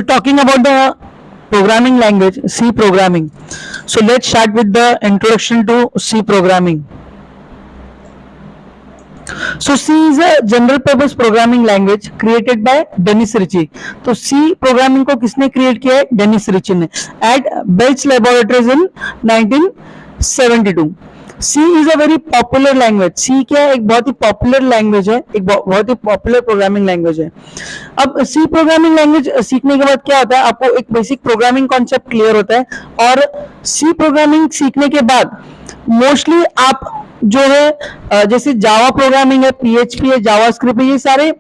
So talking about the programming language, C programming. So let's start with the introduction to C programming. So C is a general purpose programming language created by Dennis Ritchie. तो C programming को किसने create किया है? Dennis Ritchie ने at Bell's Laboratories in 1972. C is a very popular language. C क्या है? एक बहुत ही पॉपुलर लैंग्वेज है, एक बहुत ही पॉपुलर प्रोग्रामिंग लैंग्वेज है. अब C प्रोग्रामिंग लैंग्वेज सीखने के बाद क्या होता है? आपको एक बेसिक प्रोग्रामिंग कॉन्सेप्ट क्लियर होता है. और C प्रोग्रामिंग सीखने के बाद मोस्टली आप जो है जैसे जावा प्रोग्रामिंग है, PHP है, जावास्क्रिप्ट है, ये सारे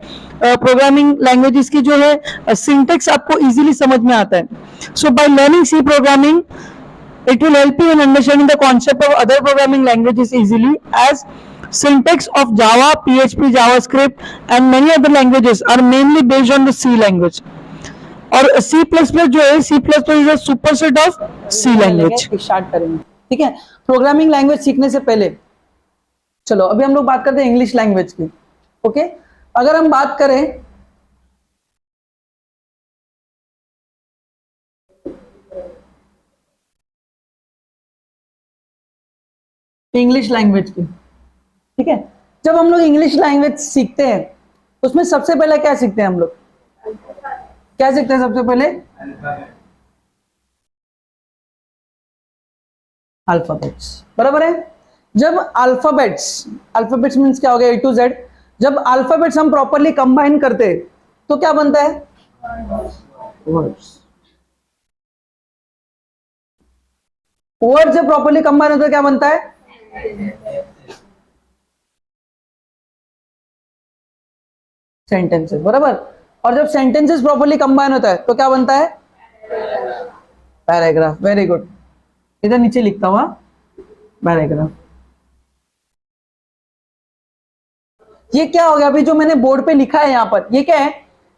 प्रोग्रामिंग लैंग्वेजेस की जो है सिंटेक्स आपको इजीली समझ में आता है. So by learning C programming it will help you in understanding the concept of other programming languages easily, as syntax of Java, PHP, JavaScript and many other languages are mainly based on the C language. और C++ जो है, C++ is a superset of C language. Start करेंगे, ठीक है. Programming language सीखने से पहले चलो अभी हम लोग बात करते हैं इंग्लिश लैंग्वेज की. ओके, अगर हम बात करें इंग्लिश लैंग्वेज की, ठीक है. जब हम लोग इंग्लिश लैंग्वेज सीखते हैं उसमें सबसे पहले क्या सीखते हैं? हम लोग क्या सीखते हैं सबसे पहले? अल्फाबेट्स, बराबर है. जब अल्फाबेट्स मीन्स क्या हो गया? A to Z. जब अल्फाबेट्स हम प्रॉपरली कंबाइन करते हैं तो क्या बनता है? वर्ड्स. वर्ड जब प्रॉपरली कंबाइन होता है क्या बनता है? सेंटेंसेस, बराबर. और जब सेंटेंसेस प्रॉपरली कंबाइन होता है तो क्या बनता है? पैराग्राफ. Very good. इधर नीचे लिखता हुआ पैराग्राफ. ये क्या हो गया? अभी जो मैंने बोर्ड पे लिखा है यहां पर, ये क्या है?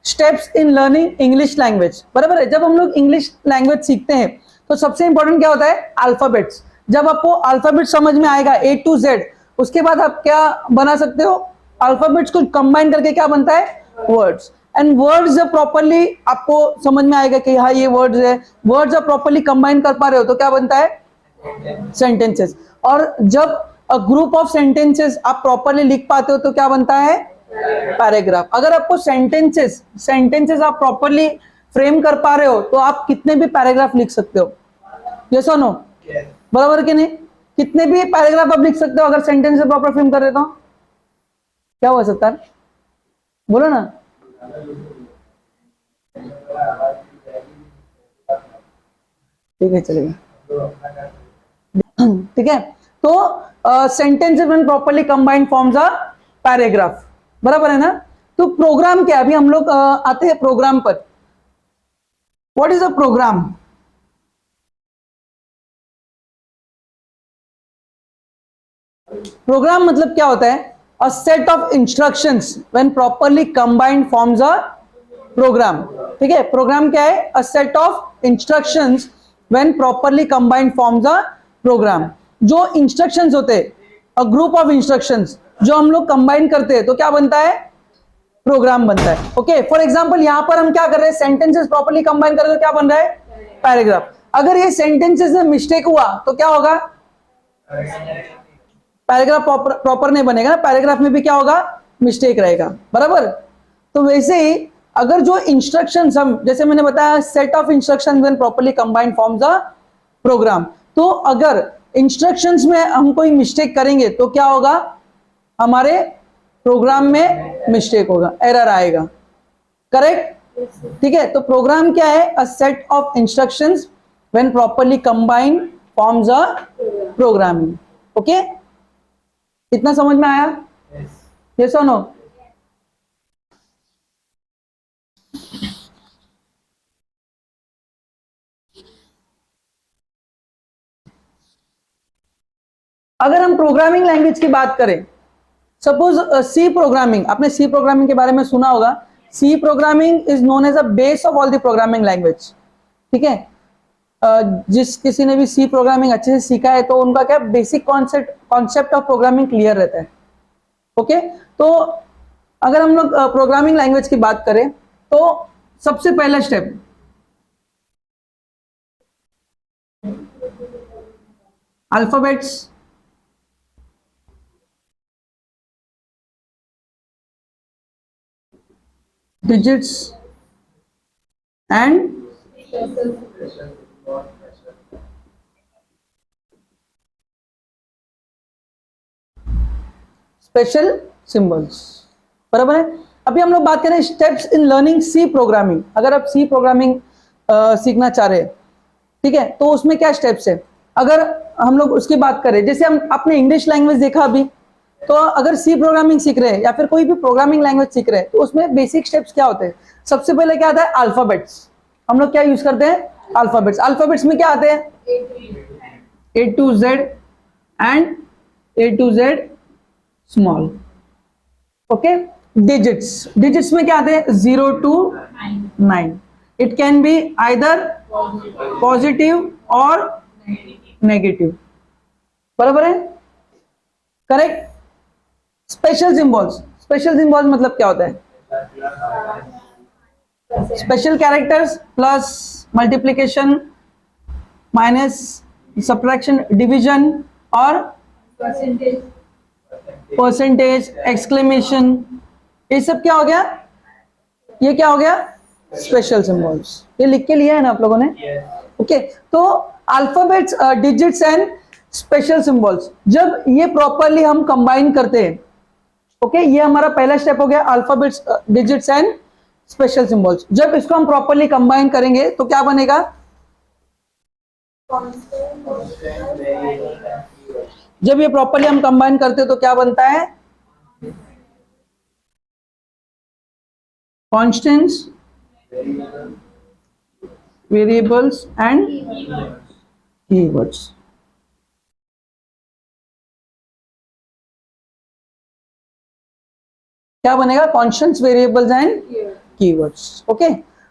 Steps in learning English language, बराबर है. जब हम लोग इंग्लिश लैंग्वेज सीखते हैं तो सबसे इंपॉर्टेंट क्या होता है? अल्फाबेट्स. जब आपको अल्फाबेट समझ में आएगा A to Z, उसके बाद आप क्या बना सकते हो? अल्फाबेट्स को कंबाइन करके क्या बनता है? वर्ड्स. एंड वर्ड्स जब प्रॉपरली आपको समझ में आएगा कि हाँ ये वर्ड्स है, वर्ड्स जब प्रॉपरली कंबाइन कर पा रहे हो तो क्या बनता है? सेंटेंसेस. और जब ग्रुप ऑफ सेंटेंसेस आप प्रॉपरली लिख पाते हो तो क्या बनता है? पैराग्राफ. अगर आपको सेंटेंसेस आप प्रॉपरली फ्रेम कर पा रहे हो तो आप कितने भी पैराग्राफ लिख सकते हो. यस और नो? बराबर कि नहीं? कितने भी पैराग्राफ आप लिख सकते हो अगर सेंटेंस से प्रॉपर फ्रेम कर रहे तो. क्या हो सकता है? बोलो ना. ठीक है, चलेगा. ठीक है. तो sentences when properly combined forms a paragraph, बराबर है ना. तो प्रोग्राम क्या? अभी हम लोग आते हैं प्रोग्राम पर. What is a program? Program मतलब क्या होता है? A set of instructions when properly combined forms a program. ठीक है. प्रोग्राम क्या है? A set of instructions when properly combined forms a program. जो इंस्ट्रक्शंस होते हैं, अ ग्रुप ऑफ इंस्ट्रक्शंस जो हम लोग कंबाइन करते हैं तो क्या बनता है? प्रोग्राम बनता है. ओके, फॉर एग्जांपल यहां पर हम क्या कर रहे हैं? सेंटेंसेस प्रॉपरली कंबाइन कर रहे हैं तो क्या बन रहा है? पैराग्राफ. अगर ये सेंटेंसेस में मिस्टेक हुआ तो क्या होगा? पैराग्राफ प्रॉपर नहीं बनेगा ना. पैराग्राफ में भी क्या होगा? मिस्टेक रहेगा, बराबर. तो वैसे ही अगर जो इंस्ट्रक्शंस हम, जैसे मैंने बताया, set of instructions when properly combined forms a program. तो अगर इंस्ट्रक्शंस में हम कोई मिस्टेक करेंगे तो क्या होगा? हमारे प्रोग्राम में मिस्टेक होगा, एरर आएगा. करेक्ट? ठीक है. तो प्रोग्राम क्या है? A set of instructions when properly combined forms a programming. Okay, इतना समझ में आया? यस और नो? अगर हम प्रोग्रामिंग लैंग्वेज की बात करें, सपोज सी प्रोग्रामिंग, आपने सी प्रोग्रामिंग के बारे में सुना होगा. C programming is known as a base of all the programming language. ठीक है. जिस किसी ने भी सी प्रोग्रामिंग अच्छे से सीखा है तो उनका क्या basic concept of programming clear रहता है. ओके. तो अगर हम लोग प्रोग्रामिंग लैंग्वेज की बात करें तो सबसे पहला step alphabets, digits and special symbols. बराबर है। अभी हम लोग बात करें steps in learning C programming. अगर आप सी प्रोग्रामिंग सीखना चाह रहे हैं, ठीक है, तो उसमें क्या स्टेप्स है। अगर हम लोग उसकी बात करें, जैसे हम अपने इंग्लिश लैंग्वेज देखा अभी, तो अगर सी प्रोग्रामिंग सीख रहे हैं या फिर कोई भी प्रोग्रामिंग लैंग्वेज सीख रहे हैं, तो उसमें बेसिक स्टेप्स क्या होते हैं। सबसे पहले क्या आता है, अल्फाबेट्स। हम लोग क्या यूज करते हैं, अल्फाबेट्स। अल्फाबेट्स में क्या आते हैं, A to Z and A to Z small. Okay. Digits, digits में क्या आते हैं, 0 to 9। It can be either positive or negative. बराबर है, correct. Special symbols, special symbols मतलब क्या होता है, special characters plus multiplication, minus, subtraction, division और परसेंटेज, एक्सक्लेमेशन, ये सब क्या हो गया, ये क्या हो गया, स्पेशल सिंबल्स। ये लिख के लिया है ना आप लोगों ने। ओके। तो alphabets, digits and special symbols, जब ये प्रॉपरली हम कंबाइन करते हैं, ओके, ये हमारा पहला स्टेप हो गया, alphabets, digits and special symbols. जब इसको हम प्रॉपरली कंबाइन करेंगे तो क्या बनेगा, जब ये प्रॉपरली हम कंबाइन करते हैं तो क्या बनता है, कांस्टेंट्स, वेरिएबल्स एंड कीवर्ड्स। क्या बनेगा, constants, variables and keywords. Okay.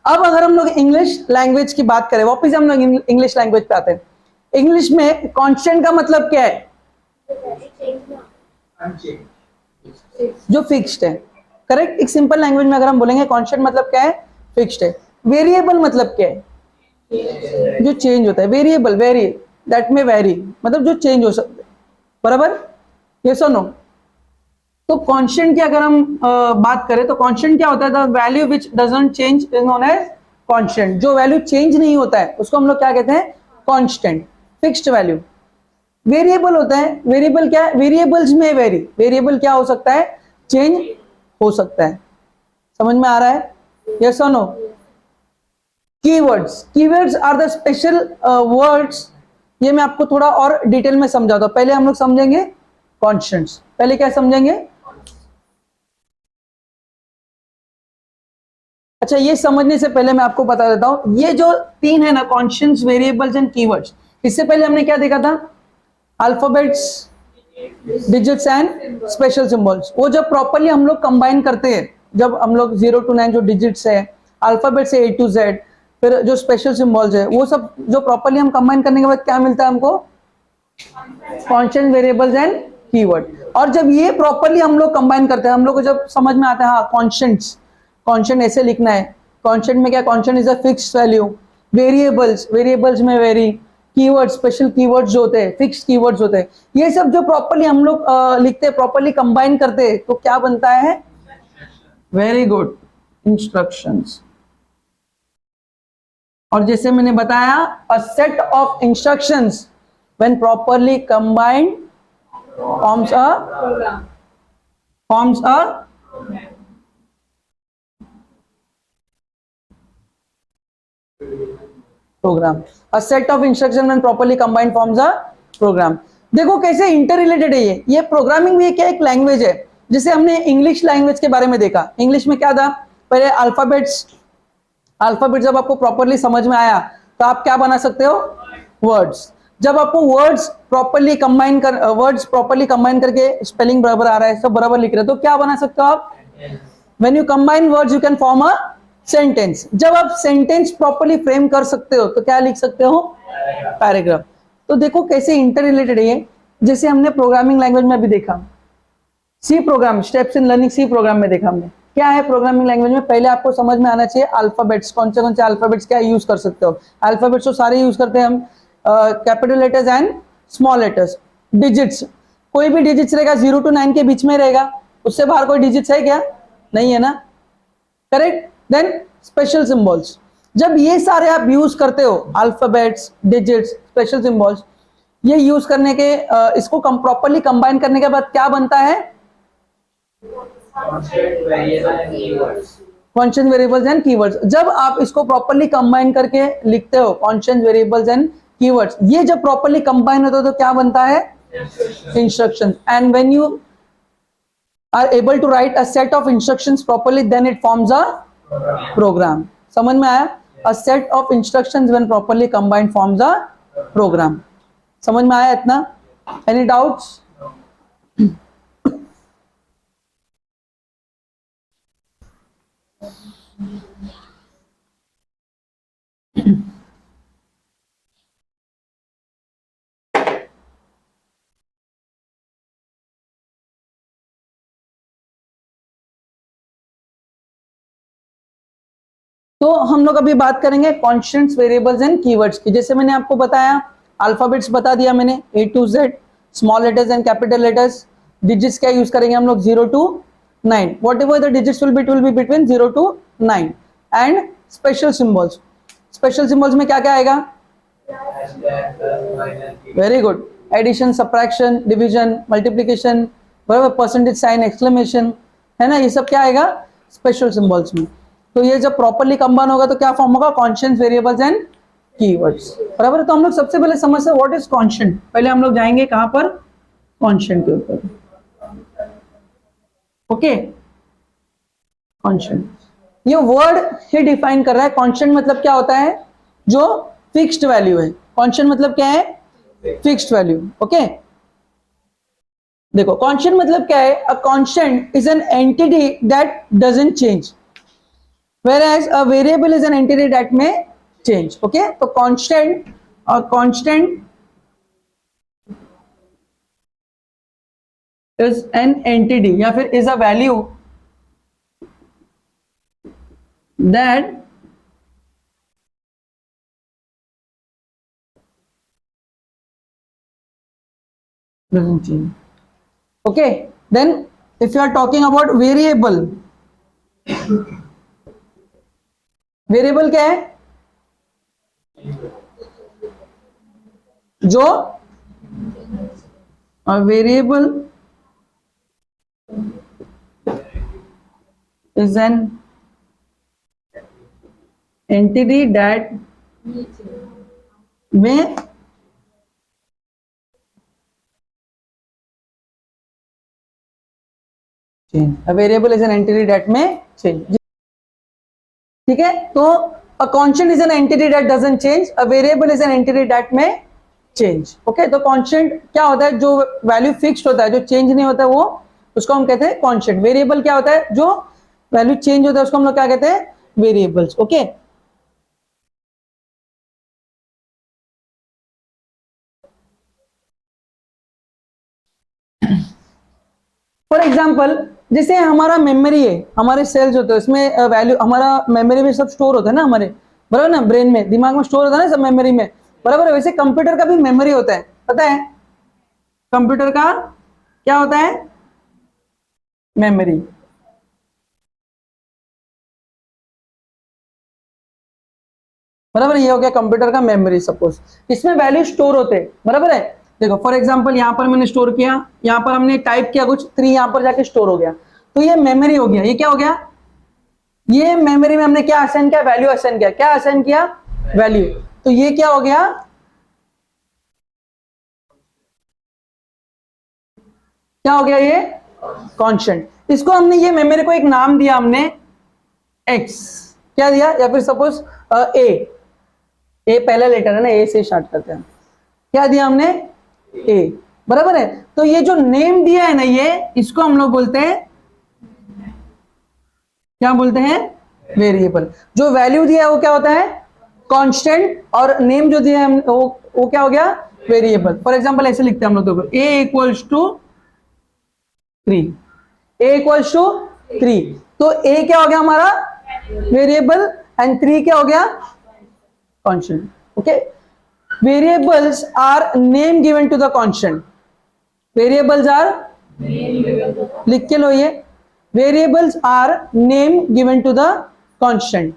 अब अगर हम लोग इंग्लिश लैंग्वेज की बात करें, वापस हम लोग इंग्लिश लैंग्वेज पे आते हैं। इंग्लिश में कांस्टेंट का मतलब क्या है, जो फिक्स्ड है। करेक्ट। एक सिंपल लैंग्वेज में अगर हम बोलेंगे कांस्टेंट मतलब क्या है, फिक्स्ड है। वेरिएबल मतलब क्या है, जो चेंज होता है। वेरिएबल, वेरी, दैट में वेरी, मतलब जो चेंज हो सकते हैं। बराबर, ये सुनो। तो कांस्टेंट की अगर हम बात करें तो कांस्टेंट क्या होता है, the value which doesn't change is known as constant. जो वैल्यू चेंज नहीं होता है उसको हम लोग क्या कहते हैं, कांस्टेंट, फिक्स्ड वैल्यू। वेरिएबल होता है, वेरिएबल क्या है, वेरिएबल्स में वेरी, वेरिएबल क्या हो सकता है, चेंज हो सकता है। समझ में आ रहा है, यस और no. Keywords, keywords are the special words. ये मैं आपको थोड़ा और डिटेल में समझाता हूं। पहले हम लोग समझेंगे कॉन्स्टेंट्स। पहले क्या समझेंगे, अच्छा, ये समझने से पहले मैं आपको बता देता हूं, ये जो तीन है ना, कॉन्स्टेंट्स, वेरिएबल्स एंड कीवर्ड्स, इससे पहले हमने क्या देखा था, alphabets, digits and special symbols. वो जब प्रॉपरली हम लोग कंबाइन करते हैं, जब हम लोग 0 to 9 जो डिजिट्स है, अल्फाबेट से A to Z, फिर जो स्पेशल सिंबल्स है, वो सब जो प्रॉपरली हम कंबाइन करने के बाद क्या मिलता है हमको, कांस्टेंट, वेरिएबल्स एंड कीवर्ड। और जब ये प्रॉपरली हम लोग कंबाइन करते हैं, हम लोग को जब समझ में आता है, हाँ कांस्टेंट्स, कांस्टेंट ऐसे लिखना है। कांस्टेंट में क्या, constant is a fixed value. Variables, variables में वेरी। कीवर्ड्स, स्पेशल कीवर्ड्स जो होते हैं, फिक्स्ड कीवर्ड्स होते हैं। ये सब जो प्रॉपरली हम लोग लिखते हैं, प्रॉपरली कंबाइन करते हैं, तो क्या बनता है, वेरी गुड, इंस्ट्रक्शंस। और जैसे मैंने बताया, अ set of instructions when properly combined forms a program. A set of instruction when properly combined forms a program. देखो कैसे इंटर रिलेटेड है ये प्रोग्रामिंग भी क्या, एक लैंग्वेज है। जैसे हमने इंग्लिश लैंग्वेज के बारे में देखा, इंग्लिश में क्या था, पहले अल्फाबेट्स, अल्फाबेट जब आपको प्रॉपरली समझ में आया तो आप क्या बना सकते हो, वर्ड्स। जब आपको वर्ड्स प्रॉपरली कंबाइन करके स्पेलिंग बराबर आ रहा है, सब बराबर लिख रहे हो, तो क्या बना सकते हो आप, when you combine words you can form a sentence. जब आप सेंटेंस प्रॉपरली फ्रेम कर सकते हो तो क्या लिख सकते हो, पैराग्राफ। तो देखो कैसे इंटर रिलेटेड है ये। जैसे हमने प्रोग्रामिंग लैंग्वेज में भी देखा, C program, steps in learning C program में देखा हमने, क्या है प्रोग्रामिंग लैंग्वेज में, पहले आपको समझ में आना चाहिए अल्फाबेट्स, कौन से अल्फाबेट्स क्या यूज कर सकते हो। अल्फाबेट्स तो सारे यूज करते हैं हम, capital letters and small letters, digits, कोई भी डिजिट्स रहेगा 0 to 9 के बीच में रहेगा, उससे बाहर कोई डिजिट्स है क्या? नहीं है ना, करेक्ट। देन स्पेशल सिंबल्स, जब ये सारे आप यूज करते हो, अल्फाबेट्स, डिजिट्स, स्पेशल सिंबल्स, ये यूज करने के इसको प्रॉपरली कंबाइन करने के बाद क्या बनता है? Constant variables and keywords. जब आप इसको प्रॉपरली कंबाइन करके लिखते हो, कॉन्स्टेंट वेरिएबल्स एंड कीवर्ड्स, ये जब प्रॉपरली कंबाइन होता है तो क्या बनता है? Instructions. And when you are able to write a set of instructions properly, then it forms a program. समझ में आया? A set of instructions when properly combined forms a program. समझ में आया इतना? Any doubts? तो हम लोग अभी बात करेंगे कॉन्स्टेंट्स, वेरिएबल्स एंड कीवर्ड्स की। जैसे मैंने आपको बताया, अल्फाबेट्स बता दिया मैंने, A to Z, small letters and capital letters. Digits क्या यूज करेंगे हम लोग? 0 to 9, whatever the digits will be between 0 to 9। And special symbols, special symbols में क्या क्या आएगा? Very good, addition, subtraction, division, multiplication, बराबर, परसेंटेज साइन, एक्सक्लेमेशन, है ना, ये सब क्या आएगा? स्पेशल सिंबल्स में। तो ये जब प्रॉपरली कंबाइन होगा तो क्या फॉर्म होगा? कॉन्स्टेंट्स, वेरिएबल्स एंड कीवर्ड्स, बराबर। तो हम लोग सबसे पहले समझते हैं व्हाट इज कॉन्स्टेंट। पहले हम लोग जाएंगे कहां पर? कॉन्स्टेंट के ऊपर। ओके, कॉन्स्टेंट, ये वर्ड ही डिफाइन कर रहा है। कॉन्स्टेंट मतलब क्या होता है? जो फिक्स्ड वैल्यू है। कॉन्स्टेंट मतलब क्या है? Fixed value. ओके, देखो कॉन्स्टेंट मतलब क्या है? A constant is an entity that doesn't change, whereas a variable is an entity that may change. Okay, तो constant, a constant is an entity या फिर is a value that doesn't change. Okay, then if you are talking about variable, variable क्या है? जो variable is an entity that may change, variable is an entity that may change. ठीक है, तो a constant is an entity that doesn't change, a variable is an entity that may change. Okay, तो constant क्या होता है? जो value fixed होता है, जो चेंज नहीं होता है, वो उसको हम कहते हैं कांस्टेंट। वेरिएबल क्या होता है? जो वैल्यू चेंज होता है, उसको हम लोग क्या कहते हैं? वेरिएबल्स। ओके, फॉर एग्जाम्पल, जैसे हमारा मेमोरी है, हमारे सेल्स होते हैं, उसमें वैल्यू, हमारा मेमोरी में सब स्टोर होता है ना हमारे, बराबर ना, ब्रेन में, दिमाग में स्टोर होता है ना सब मेमोरी में, बराबर है। वैसे कंप्यूटर का भी मेमोरी होता है, पता है? कंप्यूटर का क्या होता है? मेमोरी। बराबर, ये हो गया कंप्यूटर का मेमोरी। सपोज इसमें वैल्यू स्टोर होते हैं, बराबर है। देखो फॉर एग्जांपल, यहाँ पर मैंने स्टोर किया, यहाँ पर हमने टाइप किया कुछ, 3 यहाँ पर जाके स्टोर हो गया, तो ये मेमोरी हो गया। ये क्या हो गया? ये मेमोरी में हमने क्या असाइन किया? वैल्यू असाइन किया। क्या असाइन किया? वैल्यू। तो ये क्या हो गया? क्या हो गया? ये कांस्टेंट। इसको हमने, ये मेमोरी को एक नाम दिया हमने, एक्स। क्या दिया? या फिर सपोज ए पहला लेटर है ना, ए से स्टार्ट करते हैं। क्या दिया हमने? ए, बराबर है। तो ये जो नेम दिया है ना, ये इसको हम लोग बोलते हैं, क्या बोलते हैं? वेरिएबल। जो वैल्यू दिया है वो क्या होता है? कांस्टेंट, और नेम जो दिया है वो क्या हो गया? वेरिएबल। फॉर एग्जांपल ऐसे लिखते हैं हम लोग, देखो a equals to 3, a equals to 3, तो a क्या हो गया हमारा? वेरिएबल, एंड 3 क्या हो गया? Constant. Okay, variables are name given to the constant, variables are, लिख के लो ये, variables are name given to the constant.